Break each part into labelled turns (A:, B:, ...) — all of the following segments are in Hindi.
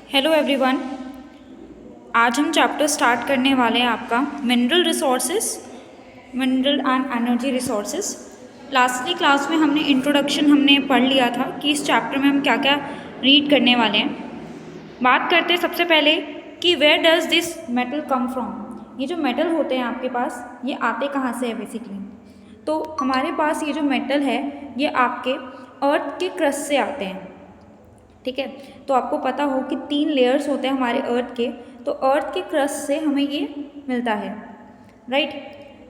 A: Hello everyone. आज हम चैप्टर स्टार्ट करने वाले हैं आपका mineral resources, mineral and energy resources. Lastly class में हमने इंट्रोडक्शन पढ़ लिया था कि इस चैप्टर में हम क्या क्या रीड करने वाले हैं। बात करते हैं सबसे पहले कि where does this metal come from. ये जो मेटल होते हैं आपके पास, ये आते कहाँ से है बेसिकली। तो हमारे पास ये जो मेटल है ये आपके अर्थ के क्रस्ट से आते हैं। ठीक है, तो आपको पता हो कि 3 लेयर्स होते हैं हमारे अर्थ के, तो अर्थ के क्रस्ट से हमें ये मिलता है, राइट।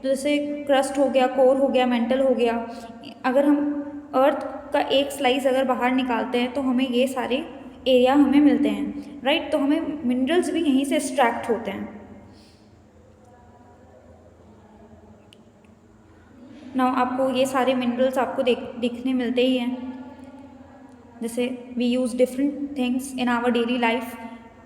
A: तो जैसे क्रस्ट हो गया, कोर हो गया, मेंटल हो गया। अगर हम अर्थ का एक स्लाइस अगर बाहर निकालते हैं तो हमें ये सारे एरिया हमें मिलते हैं, राइट। तो हमें मिनरल्स भी यहीं से एक्सट्रैक्ट होते हैं। ना आपको ये सारे मिनरल्स आपको दिखने मिलते ही हैं। जैसे we use different things in our daily life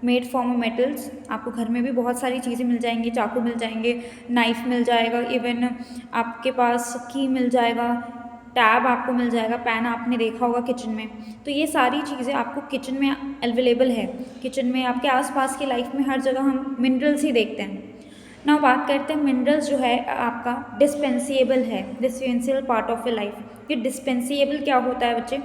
A: made from metals. आपको घर में भी बहुत सारी चीज़ें मिल जाएंगी, चाकू मिल जाएंगे, नाइफ मिल जाएगा, इवन आपके पास की मिल जाएगा, टैब आपको मिल जाएगा, पैन आपने देखा होगा किचन में। तो ये सारी चीज़ें आपको किचन में अवेलेबल है। किचन में आपके आसपास की लाइफ में हर जगह हम मिनरल्स ही देखते हैं ना। बात करते हैं मिनरल्स जो है आपका डिस्पेंसेबल है, dispensable part of A life. ये डिस्पेंसेबल क्या होता है बच्चे?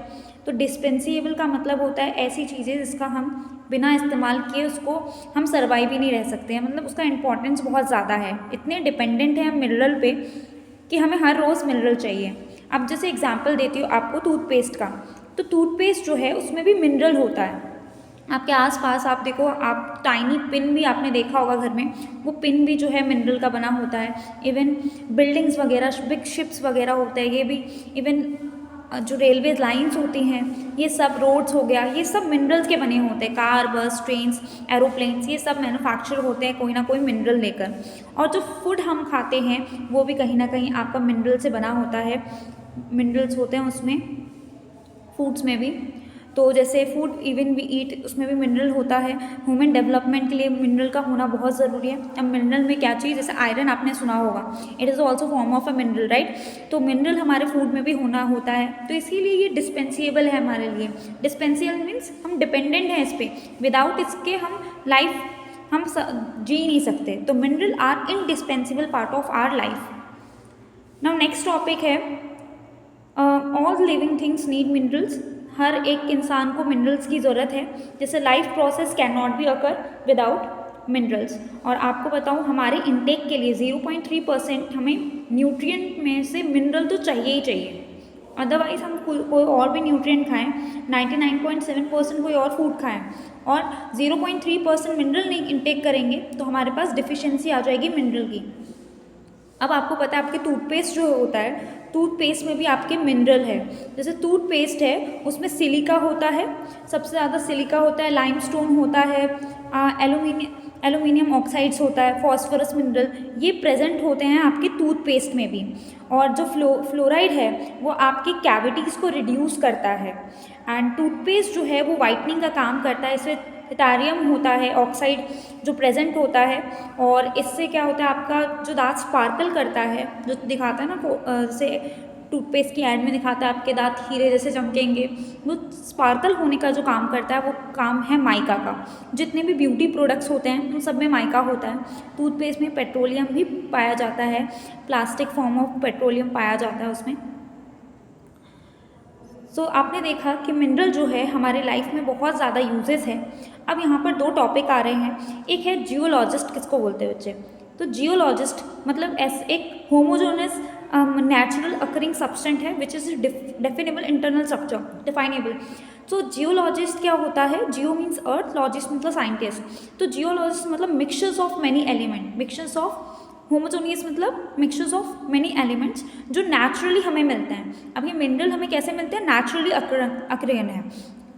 A: तो डिस्पेंसेबल का मतलब होता है ऐसी चीज़ें जिसका हम बिना इस्तेमाल किए उसको हम सर्वाइव ही नहीं रह सकते हैं। मतलब उसका इम्पोर्टेंस बहुत ज़्यादा है, इतने डिपेंडेंट हैं हम मिनरल पे कि हमें हर रोज़ मिनरल चाहिए। अब जैसे एग्जांपल देती हूँ आपको टूथपेस्ट का, तो टूथपेस्ट जो है उसमें भी मिनरल होता है। आपके आसपास आप देखो, आप टाइनी पिन भी आपने देखा होगा घर में, वो पिन भी जो है मिनरल का बना होता है। इवन बिल्डिंग्स वगैरह, बिग शिप्स वगैरह होते हैं, ये भी इवन जो रेलवे लाइंस होती हैं, ये सब रोड्स हो गया, ये सब मिनरल्स के बने होते हैं। कार, बस, ट्रेन्स, एरोप्लेन्स, ये सब मैन्युफैक्चर होते हैं कोई ना कोई मिनरल लेकर। और जो फूड हम खाते हैं वो भी कहीं ना कहीं आपका मिनरल से बना होता है। मिनरल्स होते हैं उसमें, फूड्स में भी। तो जैसे फूड इवन वी ईट, उसमें भी मिनरल होता है। ह्यूमन डेवलपमेंट के लिए मिनरल का होना बहुत ज़रूरी है। अब मिनरल में क्या चीज़, जैसे आयरन आपने सुना होगा, it is also form of a mineral, right. तो मिनरल हमारे फूड में भी होना होता है, तो इसीलिए ये डिस्पेंसेबल है हमारे लिए। डिस्पेंसेबल मीन्स हम डिपेंडेंट हैं इस पर, विदाउट इसके हम जी नहीं सकते। तो mineral are indispensable part of our life. Now next topic है all living things need minerals. हर एक इंसान को मिनरल्स की ज़रूरत है। जैसे life process can not be occur without minerals. और आपको बताऊं, हमारे इंटेक के लिए 0.3% हमें न्यूट्रिएंट में से मिनरल तो चाहिए ही चाहिए। अदरवाइज हम कोई और भी न्यूट्रिएंट खाएं, 99.7% कोई और फूड खाएं और 0.3% मिनरल नहीं इंटेक करेंगे तो हमारे पास डिफिशियंसी आ जाएगी मिनरल की। अब आपको पता है आपके टूथपेस्ट जो होता है, टूथपेस्ट में भी आपके मिनरल है। जैसे टूथपेस्ट है उसमें सिलिका होता है, सबसे ज़्यादा सिलिका होता है, लाइमस्टोन होता है, एल्यूमिनियम ऑक्साइड्स होता है, फॉस्फोरस मिनरल, ये प्रेजेंट होते हैं आपके टूथपेस्ट में भी। और जो फ्लोराइड है वो आपकी कैविटीज़ को रिड्यूस करता है। एंड टूथपेस्ट जो है वो वाइटनिंग का काम करता है। इसमें टिटारियम होता है, ऑक्साइड जो प्रेजेंट होता है, और इससे क्या होता है आपका जो दांत स्पार्कल करता है, जो दिखाता है ना, जैसे टूथपेस्ट की ऐड में दिखाता है आपके दांत हीरे जैसे चमकेंगे, वो स्पार्कल होने का जो काम करता है वो काम है माइका का। जितने भी ब्यूटी प्रोडक्ट्स होते हैं उन सब में माइका होता है। टूथपेस्ट में पेट्रोलियम भी पाया जाता है, प्लास्टिक फॉर्म ऑफ पेट्रोलियम पाया जाता है उसमें। सो आपने देखा कि मिनरल जो है हमारे लाइफ में बहुत ज़्यादा यूजेस है। अब यहाँ पर 2 टॉपिक आ रहे हैं। एक है जियोलॉजिस्ट, किसको बोलते हैं बच्चे? तो जियोलॉजिस्ट मतलब एक होमोजोनस नेचुरल अकरिंग सब्सटेंट है which is definable internal structure, definable. तो जियोलॉजिस्ट क्या होता है? जियो मीन्स अर्थ, लॉजिस्ट मतलब साइंटिस्ट। तो जियोलॉजिस्ट मतलब mixtures of many element, mixtures of, homogeneous मतलब मिक्सचर्स ऑफ मेनी एलिमेंट्स जो नेचुरली हमें मिलते हैं। अब ये मिनरल हमें कैसे मिलते हैं? नेचुरली अक्रेन है,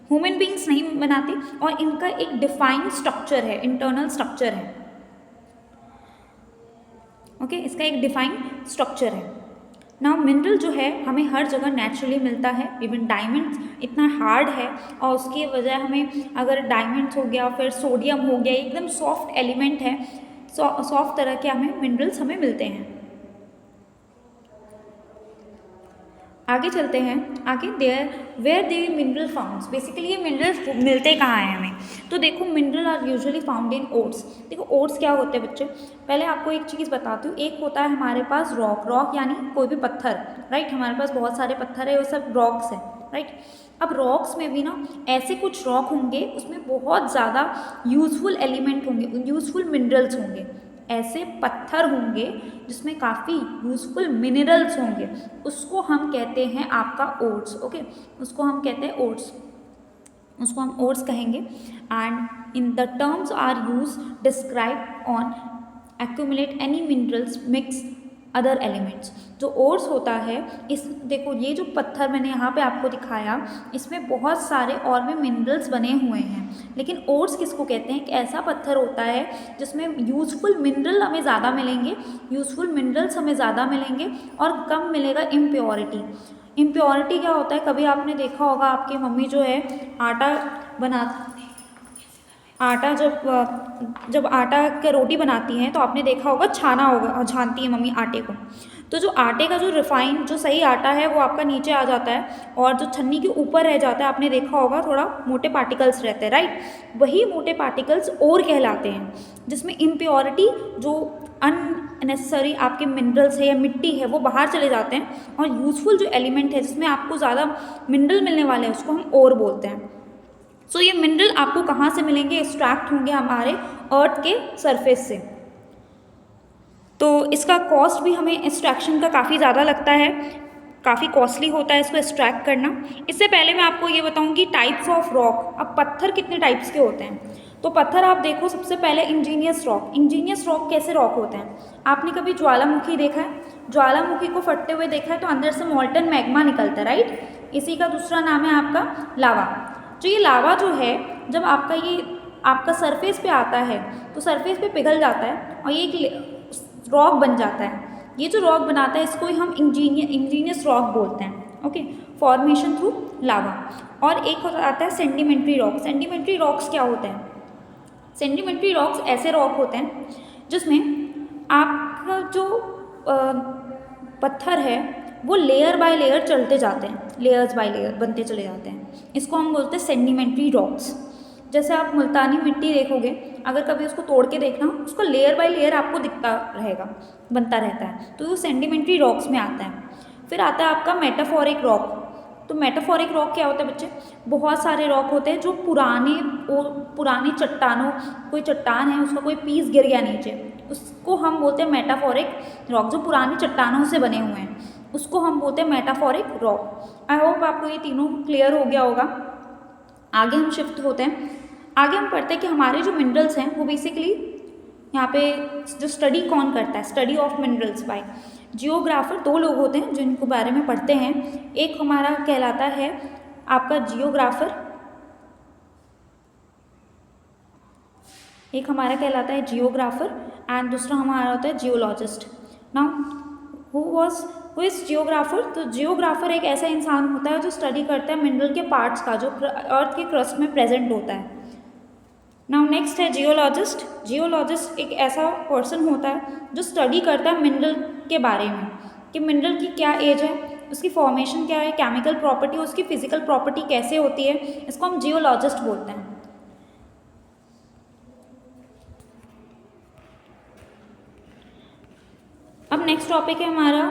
A: ह्यूमन बींग्स नहीं बनाते, और इनका एक डिफाइंड स्ट्रक्चर है, इंटरनल स्ट्रक्चर है। ओके, इसका एक डिफाइंड स्ट्रक्चर है। नाउ मिनरल जो है हमें हर जगह नेचुरली मिलता है। इवन डायमंड इतना हार्ड है और उसकी वजह हमें, अगर डायमंड्स हो गया, फिर सोडियम हो गया, एकदम सॉफ्ट एलिमेंट है, सॉफ्ट तरह के हमें मिनरल्स हमें मिलते हैं। आगे चलते हैं। आगे where they mineral founds, basically ये मिनरल्स मिलते कहाँ हैं हमें। तो देखो mineral are usually found in oats. देखो ओट्स क्या होते हैं बच्चे, पहले आपको एक चीज़ बताती हूँ। एक होता है हमारे पास रॉक यानी कोई भी पत्थर, राइट। हमारे पास बहुत सारे पत्थर है, वो सब रॉक्स है, राइट। अब रॉक्स में भी ना ऐसे कुछ रॉक होंगे उसमें बहुत ज़्यादा यूजफुल एलिमेंट होंगे, यूजफुल मिनरल्स होंगे। ऐसे पत्थर होंगे जिसमें काफ़ी यूजफुल मिनरल्स होंगे, उसको हम कहते हैं आपका ओट्स। ओके, उसको हम कहते हैं ओट्स, उसको हम ओट्स कहेंगे। And in the terms are use describe on accumulate any minerals mix other elements. जो ओट्स होता है, इस देखो ये जो पत्थर मैंने यहाँ पे आपको दिखाया, इसमें बहुत सारे और भी मिनरल्स बने हुए हैं। लेकिन ओट्स किसको कहते हैं, एक ऐसा पत्थर होता है जिसमें यूजफुल मिनरल हमें ज़्यादा मिलेंगे, यूजफुल मिनरल्स हमें ज़्यादा मिलेंगे और कम मिलेगा इम्प्योरिटी। इम्प्योरिटी क्या होता है, कभी आपने देखा होगा आपकी मम्मी जो है आटा आटा जब आटा का रोटी बनाती हैं तो आपने देखा होगा छाना होगा, छानती है मम्मी आटे को। तो जो आटे का जो रिफाइन जो सही आटा है वो आपका नीचे आ जाता है और जो छन्नी के ऊपर रह जाता है, आपने देखा होगा थोड़ा मोटे पार्टिकल्स रहते हैं, राइट। वही मोटे पार्टिकल्स ओर कहलाते हैं, जिसमें इम्प्योरिटी जो अननेसेसरी आपके मिनरल्स है या मिट्टी है वो बाहर चले जाते हैं और यूजफुल जो एलिमेंट है जिसमें आपको ज़्यादा मिनरल मिलने वाले हैं उसको हम ओर बोलते हैं। सो ये मिनरल आपको कहाँ से मिलेंगे, एक्सट्रैक्ट होंगे हमारे अर्थ के सरफेस से। तो इसका कॉस्ट भी हमें एक्सट्रैक्शन का काफ़ी ज़्यादा लगता है, काफ़ी कॉस्टली होता है इसको एक्सट्रैक्ट करना। इससे पहले मैं आपको ये बताऊंगी टाइप्स ऑफ रॉक। अब पत्थर कितने टाइप्स के होते हैं, तो पत्थर आप देखो सबसे पहले इंजीनियस रॉक। इंजीनियस रॉक कैसे रॉक होते हैं, आपने कभी ज्वालामुखी देखा है, ज्वालामुखी को फटते हुए देखा है तो अंदर से मॉल्टन मैग्मा निकलता है, राइट। इसी का दूसरा नाम है आपका लावा। तो ये लावा जो है जब आपका सरफेस पे आता है तो सरफेस पे पिघल जाता है और ये एक रॉक बन जाता है। ये जो रॉक बनाता है इसको ही हम इंजीनियस रॉक बोलते हैं। ओके, फॉर्मेशन थ्रू लावा। और एक आता है सेंडिमेंट्री रॉक। सेंडिमेंट्री रॉक्स क्या होते हैं, सेंडिमेंट्री रॉक्स ऐसे रॉक होते हैं जिसमें आपका जो पत्थर है वो लेयर बाय लेयर चलते जाते हैं, लेयर्स बाय लेयर बनते चले जाते हैं। इसको हम बोलते हैं सेंडिमेंट्री रॉक्स। जैसे आप मुल्तानी मिट्टी देखोगे, अगर कभी उसको तोड़ के देखना, उसको लेयर बाय लेयर आपको दिखता रहेगा, बनता रहता है, तो वो सेंडिमेंट्री रॉक्स में आता है। फिर आता है आपका मेटाफोरिक रॉक। तो मेटाफोरिक रॉक क्या होता है बच्चे, बहुत सारे रॉक होते हैं जो पुरानी चट्टानों, कोई चट्टान है उसका कोई पीस गिर गया नीचे, उसको हम बोलते हैं मेटाफोरिक रॉक। जो पुरानी चट्टानों से बने हुए हैं उसको हम बोलते हैं मेटाफोरिक रॉक। आई होप आपको ये तीनों क्लियर हो गया होगा। आगे हम शिफ्ट होते हैं, आगे हम पढ़ते हैं कि हमारे जो मिनरल्स हैं वो बेसिकली यहाँ पे जो स्टडी कौन करता है, study of minerals by geographer. दो लोग होते हैं जिनको बारे में पढ़ते हैं, एक हमारा कहलाता है आपका जियोग्राफर, एक हमारा कहलाता है जियोग्राफर एंड दूसरा हमारा होता है geologist. Now who is geographer. तो जियोग्राफर एक ऐसा इंसान होता है जो स्टडी करता है मिनरल के पार्ट्स का जो अर्थ के क्रस्ट में प्रेजेंट होता है। नाउ नेक्स्ट है जियोलॉजिस्ट। जियोलॉजिस्ट एक ऐसा पर्सन होता है जो स्टडी करता है मिनरल के बारे में कि मिनरल की क्या एज है, उसकी फॉर्मेशन क्या है, केमिकल प्रॉपर्टी, उसकी फिजिकल प्रॉपर्टी कैसे होती है, इसको हम जियोलॉजिस्ट बोलते हैं। अब नेक्स्ट टॉपिक है हमारा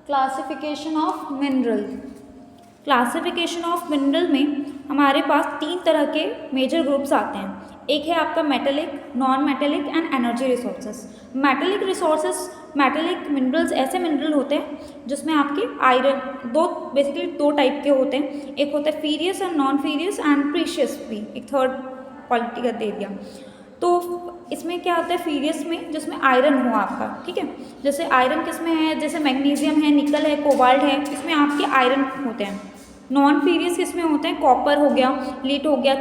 A: classification of mineral. Classification of mineral में हमारे पास 3 तरह के मेजर ग्रुप्स आते हैं। एक है आपका metallic, non metallic and energy resources. Metallic resources, metallic minerals ऐसे मिनरल होते हैं जिसमें आपके आयरन, बेसिकली दो टाइप के होते हैं, एक होता है फीरियस एंड नॉन फीरियस एंड प्रीशियस भी एक थर्ड क्वालिटी का दे दिया। तो इसमें क्या होता है फीरियस में, जिसमें आयरन हो आपका, ठीक है। जैसे आयरन किस में है, जैसे मैग्नीशियम है, निकल है, कोबाल्ट है, इसमें आपके आयरन होते हैं। नॉन फीरियस किसमें होते हैं, कॉपर हो गया, लीड हो गया,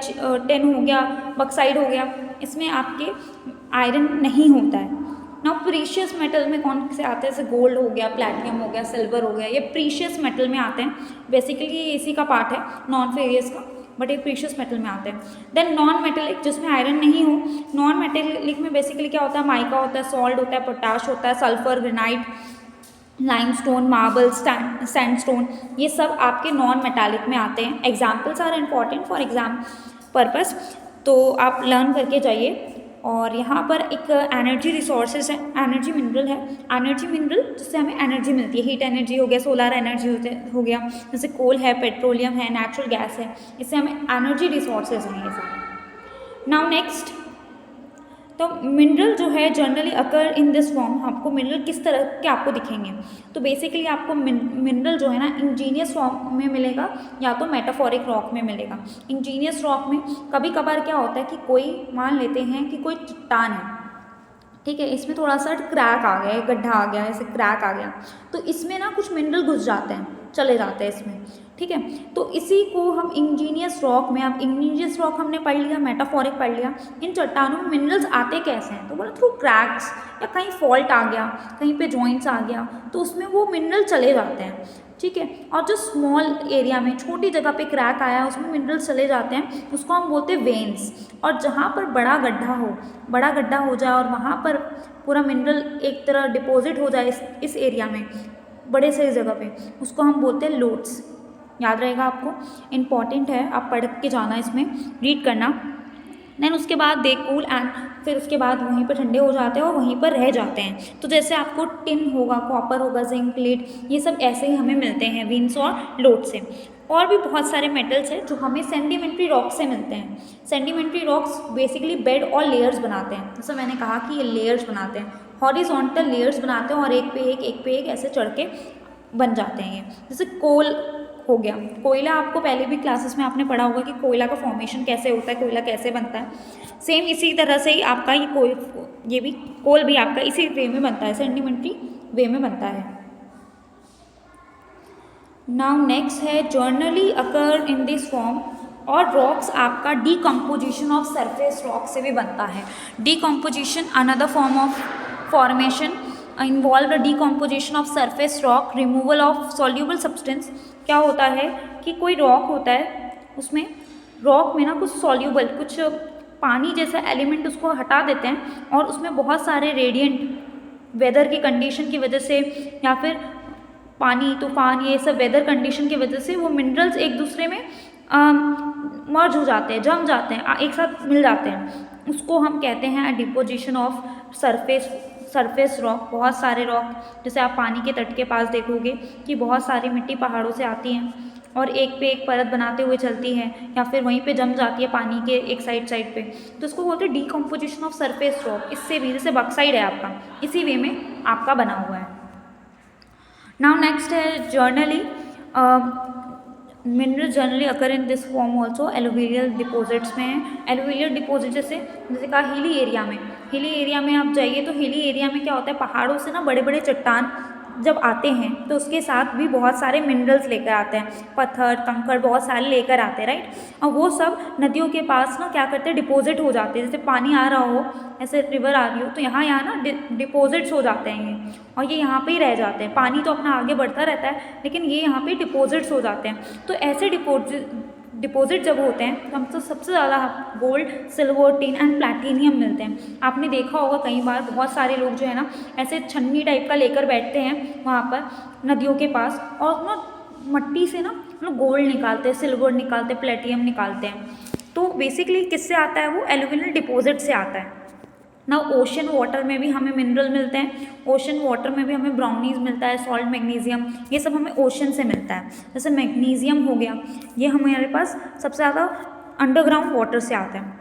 A: टिन हो गया, बक्साइड हो गया, इसमें आपके आयरन नहीं होता है। नाउ प्रीशियस मेटल में कौन से आते हैं, जैसे गोल्ड हो गया, प्लैटिनम हो गया, सिल्वर हो गया, ये प्रीशियस मेटल में आते हैं। बेसिकली ये इसी का पार्ट है नॉन फेरियस का, बट ये प्रीशियस मेटल में आते हैं। देन नॉन मेटेलिक, जिसमें आयरन नहीं हो। नॉन मेटेलिक में बेसिकली क्या होता है, माइका होता है, सॉल्ट होता है, पोटाश होता है, sulphur, granite, limestone, marble, sandstone, ये सब आपके नॉन मेटालिक में आते हैं। Examples are important for exam purpose, तो आप लर्न करके जाइए। और यहाँ पर एक एनर्जी रिसोर्सेज है, एनर्जी मिनरल है। एनर्जी मिनरल जिससे हमें एनर्जी मिलती है, हीट एनर्जी हो गया, सोलर एनर्जी हो गया, जैसे कोल है, पेट्रोलियम है, नेचुरल गैस है, इससे हमें एनर्जी रिसोर्सेज हैं ये सारे। नाउ नेक्स्ट, तो मिनरल जो है generally occur in this form, आपको मिनरल किस तरह के आपको दिखेंगे, तो बेसिकली आपको मिनरल जो है ना इंजीनियस फॉर्म में मिलेगा या तो मेटाफोरिक रॉक में मिलेगा। इंजीनियस रॉक में कभी कभार क्या होता है कि कोई मान लेते हैं कि कोई चट्टान है, ठीक है, इसमें थोड़ा सा क्रैक आ गया, गड्ढा आ गया, ऐसे क्रैक आ गया, तो इसमें ना कुछ मिनरल घुस जाते हैं, चले जाते हैं इसमें, ठीक है। तो इसी को हम इंजीनियस रॉक में, अब इंजीनियस रॉक हमने पढ़ लिया, मेटाफोरिक पढ़ लिया, इन चट्टानों में मिनरल्स आते कैसे हैं, तो बोला थ्रू क्रैक्स, या कहीं फॉल्ट आ गया, कहीं पे जॉइंट्स आ गया, तो उसमें वो मिनरल चले जाते हैं, ठीक है। और जो स्मॉल एरिया में, छोटी जगह पे क्रैक आया, उसमें मिनरल्स चले जाते हैं, उसको हम बोलते हैं वेन्स। और जहाँ पर बड़ा गड्ढा हो जाए और वहाँ पर पूरा मिनरल एक तरह डिपॉजिट हो जाए इस एरिया में, बड़े से जगह पे, उसको हम बोलते हैं लोड्स। याद रहेगा आपको, इम्पॉर्टेंट है, आप पढ़ के जाना, इसमें रीड करना। देन उसके बाद दे कूल एंड फिर उसके बाद वहीं पर ठंडे हो जाते हैं और वहीं पर रह जाते हैं। तो जैसे आपको टिन होगा, कॉपर होगा, जिंक, लेड, ये सब ऐसे ही हमें मिलते हैं विंस और लोड से। और भी बहुत सारे मेटल्स हैं जो हमें सेडिमेंट्री रॉक से मिलते हैं। सेडिमेंट्री रॉक्स बेसिकली बेड और लेयर्स बनाते हैं, जैसे मैंने कहा कि ये लेयर्स बनाते हैं, हॉरिजॉन्टल लेयर्स बनाते हैं और एक पे एक ऐसे चढ़ के बन जाते हैं ये। जैसे कोल हो गया, कोयला, आपको पहले भी क्लासेस में आपने पढ़ा होगा कि कोयला का फॉर्मेशन कैसे होता है, कोयला कैसे बनता है। सेम इसी तरह से ही आपका ये भी कोल भी आपका इसी वे में बनता है, सेडिमेंट्री वे में बनता है। नाउ नेक्स्ट है generally occur in this form, और रॉक्स आपका डीकम्पोजिशन ऑफ सरफेस रॉक से भी बनता है। Decomposition another form of formation involve decomposition of surface rock, removal of soluble substance. क्या होता है कि कोई रॉक होता है, उसमें रॉक में ना कुछ सॉल्यूबल, कुछ पानी जैसा एलिमेंट उसको हटा देते हैं और उसमें बहुत सारे रेडिएंट वेदर की कंडीशन की वजह से या फिर पानी, तूफान, ये सब वेदर कंडीशन की वजह से वो मिनरल्स एक दूसरे में मर्ज हो जाते हैं, जम जाते हैं, एक साथ मिल जाते हैं, उसको हम कहते हैं डिपोजिशन ऑफ सरफेस रॉक। बहुत सारे रॉक, जैसे आप पानी के तट के पास देखोगे कि बहुत सारी मिट्टी पहाड़ों से आती हैं और एक पे एक परत बनाते हुए चलती है या फिर वहीं पे जम जाती है पानी के एक साइड पे, तो इसको बोलते हैं डीकम्पोजिशन ऑफ सरफेस रॉक। इससे भी, जैसे बक्साइड है आपका, इसी वे में आपका बना हुआ है। नाउ नेक्स्ट है generally mineral generally occur in this form also alluvial deposits में है। एलुवियल डिपॉजिट जैसे कहा हिली एरिया में आप जाइए तो हिली एरिया में क्या होता है, पहाड़ों से ना बड़े बड़े चट्टान जब आते हैं तो उसके साथ भी बहुत सारे मिनरल्स लेकर आते हैं, पत्थर, कंकड़, बहुत सारे लेकर आते हैं, राइट। और वो सब नदियों के पास ना क्या करते हैं, डिपॉजिट हो जाते हैं। जैसे पानी आ रहा हो, ऐसे रिवर आ रही हो, तो यहाँ ना डिपॉजिट्स हो जाते हैं ये, और ये यहाँ पे ही रह जाते हैं। पानी तो अपना आगे बढ़ता रहता है लेकिन ये यहाँ पे डिपॉजिट्स हो जाते हैं। तो ऐसे डिपॉजिट जब होते हैं तो हमको सबसे ज़्यादा gold, silver, tin and platinum मिलते हैं। आपने देखा होगा कई बार बहुत सारे लोग जो है ना ऐसे छन्नी टाइप का लेकर बैठते हैं वहाँ पर नदियों के पास, और ना मट्टी से ना लोग गोल्ड निकालते हैं, सिल्वर निकालते हैं, प्लेटिनियम निकालते हैं। तो बेसिकली किससे आता है वो, एलुवियल डिपॉजिट से आता है ना। ओशन वाटर में भी हमें मिनरल मिलते हैं, ओशन वाटर में भी हमें ब्राउनीज मिलता है, सॉल्ट, मैग्नीशियम, ये सब हमें ओशन से मिलता है। जैसे मैग्नीशियम हो गया, ये हमारे पास सबसे ज़्यादा अंडरग्राउंड वाटर से आता है,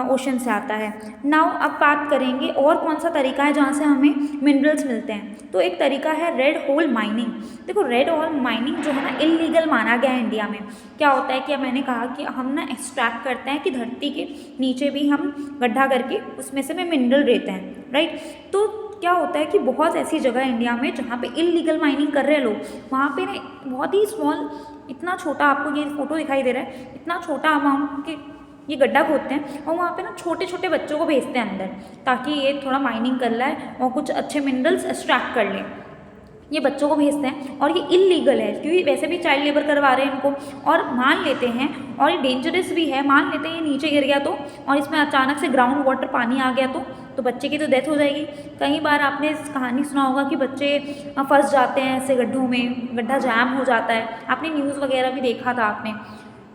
A: ओशन से आता है। नाउ अब बात करेंगे और कौन सा तरीका है जहाँ से हमें मिनरल्स मिलते हैं। तो एक तरीका है रेड होल माइनिंग। देखो रेड होल माइनिंग जो है ना इल्लीगल माना गया है इंडिया में। क्या होता है कि मैंने कहा कि हम ना एक्सट्रैक्ट करते हैं कि धरती के नीचे भी हम गड्ढा करके उसमें से में मिनरल लेते हैं, राइट। तो क्या होता है कि बहुत ऐसी जगह इंडिया में जहाँ पे इल्लीगल माइनिंग कर रहे हैं लोग, वहाँ पे ना बहुत ही स्मॉल, इतना छोटा, आपको ये फोटो दिखाई दे रहा है, इतना छोटा अमाउंट के ये गड्ढा खोदते हैं और वहाँ पे ना छोटे छोटे बच्चों को भेजते हैं अंदर, ताकि ये थोड़ा माइनिंग कर लाए और कुछ अच्छे मिनरल्स एक्सट्रैक्ट कर लें। ये बच्चों को भेजते हैं और ये इल्लीगल है क्योंकि वैसे भी चाइल्ड लेबर करवा रहे हैं इनको, और मान लेते हैं, और ये डेंजरस भी है, मान लेते हैं ये नीचे गिर गया तो, और इसमें अचानक से ग्राउंड वाटर पानी आ गया तो तो बच्चे की तो डेथ हो जाएगी। कई बार आपने इस कहानी सुना होगा कि बच्चे फंस जाते हैं ऐसे गड्ढों में, गड्ढा जैम हो जाता है। आपने न्यूज़ वगैरह भी देखा था, आपने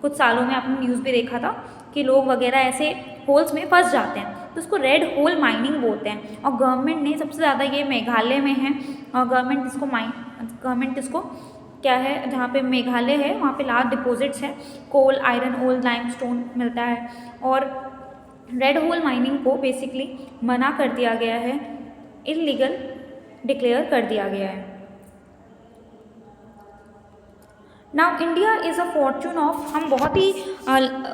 A: कुछ सालों में आपने न्यूज़ भी देखा था कि लोग वगैरह ऐसे होल्स में फंस जाते हैं, तो उसको रेड होल माइनिंग बोलते हैं। और गवर्नमेंट ने सबसे ज़्यादा, ये मेघालय में है, और गवर्नमेंट इसको क्या है, जहाँ पे मेघालय है वहाँ पे लार्ज डिपॉजिट्स हैं, कोल, आयरन ओल, लाइमस्टोन मिलता है। और रेड होल माइनिंग को बेसिकली मना कर दिया गया है, इलीगल डिक्लेयर कर दिया गया है। Now India is a Fortune of, हम बहुत ही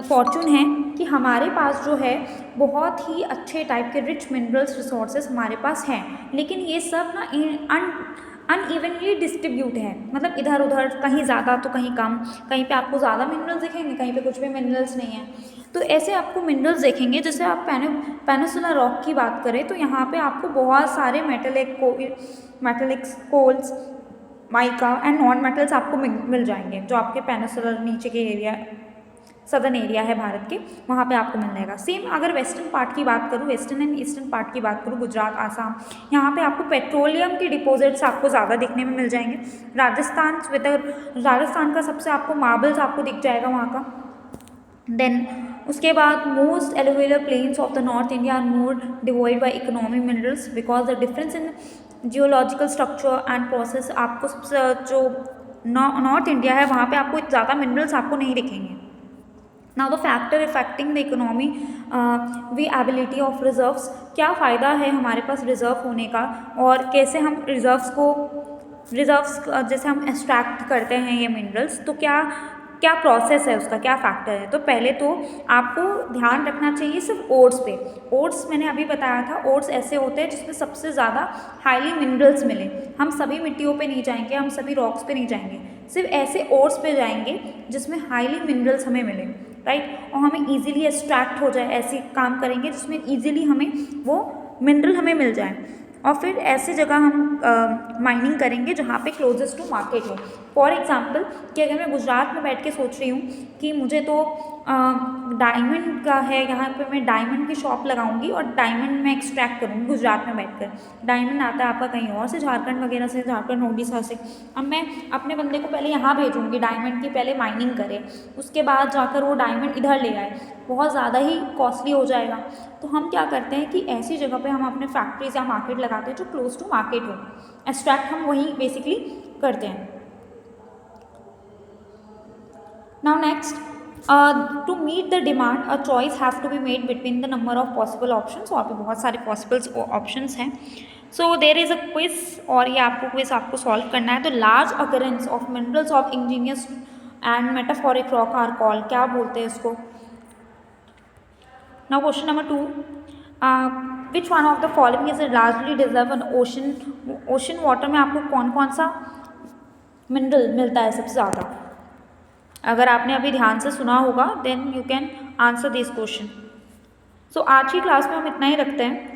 A: फॉर्चून हैं कि हमारे पास जो है बहुत ही अच्छे टाइप के रिच मिनरल्स रिसोर्सेज हमारे पास हैं, लेकिन ये सब ना अनइवनली डिस्ट्रीब्यूट है, मतलब इधर उधर, कहीं ज़्यादा तो कहीं कम, कहीं पे आपको ज़्यादा मिनरल्स दिखेंगे, कहीं पे कुछ भी मिनरल्स नहीं है। तो ऐसे आपको मिनरल्स देखेंगे, जैसे आप पेनिनसुलर रॉक की बात करें तो यहाँ पे आपको बहुत सारे metallics, coals, mica and non metals आपको मिल जाएंगे, जो आपके पेनिनसुलर नीचे के एरिया, सदर्न एरिया है भारत के, वहाँ पे आपको मिल जाएगा। सेम अगर वेस्टर्न पार्ट की बात करूँ, वेस्टर्न एंड ईस्टर्न पार्ट की बात करूँ, गुजरात, आसाम, यहाँ पे आपको पेट्रोलियम के डिपॉजिट्स आपको ज़्यादा दिखने में मिल जाएंगे। राजस्थान का सबसे आपको मार्बल्स आपको दिख जाएगा वहाँ का। देन उसके बाद most alluvial plains of the north India are more devoid by economic minerals because the difference in geological structure and process. आपको सबसे जो नॉर्थ इंडिया है वहाँ पे आपको ज़्यादा मिनरल्स आपको नहीं दिखेंगे। Now the factor affecting the economy viability of reserves, क्या फ़ायदा है हमारे पास रिजर्व होने का, और कैसे हम रिजर्व्स जैसे हम एक्सट्रैक्ट करते हैं ये मिनरल्स, तो क्या प्रोसेस है उसका, क्या फैक्टर है। तो पहले तो आपको ध्यान रखना चाहिए सिर्फ ओट्स पे। ओट्स मैंने अभी बताया था, ओट्स ऐसे होते हैं जिसमें सबसे ज़्यादा हाईली मिनरल्स मिले। हम सभी मिट्टियों पे नहीं जाएंगे, हम सभी रॉक्स पे नहीं जाएंगे, सिर्फ ऐसे ओट्स पे जाएंगे जिसमें हाईली मिनरल्स हमें मिले, राइट, और हमें ईजिली एक्सट्रैक्ट हो जाए, ऐसे काम करेंगे जिसमें ईजिली हमें वो मिनरल हमें मिल जाए। और फिर ऐसी जगह हम माइनिंग करेंगे जहाँ पे क्लोजेस्ट टू मार्केट हो। फॉर एग्जांपल कि अगर मैं गुजरात में बैठ के सोच रही हूँ कि मुझे तो डायमंड का है, यहाँ पे मैं डायमंड की शॉप लगाऊंगी और डायमंड मैं एक्सट्रैक्ट करूँगी गुजरात में बैठकर। डायमंड आता है आपका कहीं और से, झारखंड वगैरह से, झारखंड, ओडिशा से। अब मैं अपने बंदे को पहले यहाँ भेजूँगी डायमंड की पहले माइनिंग करे, उसके बाद जाकर वो डायमंड इधर ले आए, बहुत ज़्यादा ही कॉस्टली हो जाएगा। तो हम क्या करते हैं कि ऐसी जगह पे हम अपने फैक्ट्रीज या मार्केट लगाते हैं जो क्लोज टू मार्केट हो, एक्सट्रैक्ट हम वहीं बेसिकली करते हैं। Now next, to meet the demand a choice have to be made between the number of possible options. वहाँ पे बहुत सारे पॉसिबल ऑप्शंस हैं। So there is a quiz, और ये आपको क्विज आपको सॉल्व करना है। तो large occurrence of minerals of igneous and metamorphic rock are called, क्या बोलते हैं इसको। Now question number 2, which one of the following is largely deserve in ocean water में आपको कौन कौन सा मिनरल मिलता है सबसे ज़्यादा। अगर आपने अभी ध्यान से सुना होगा then you can answer this question. So आज की क्लास में हम इतना ही रखते हैं।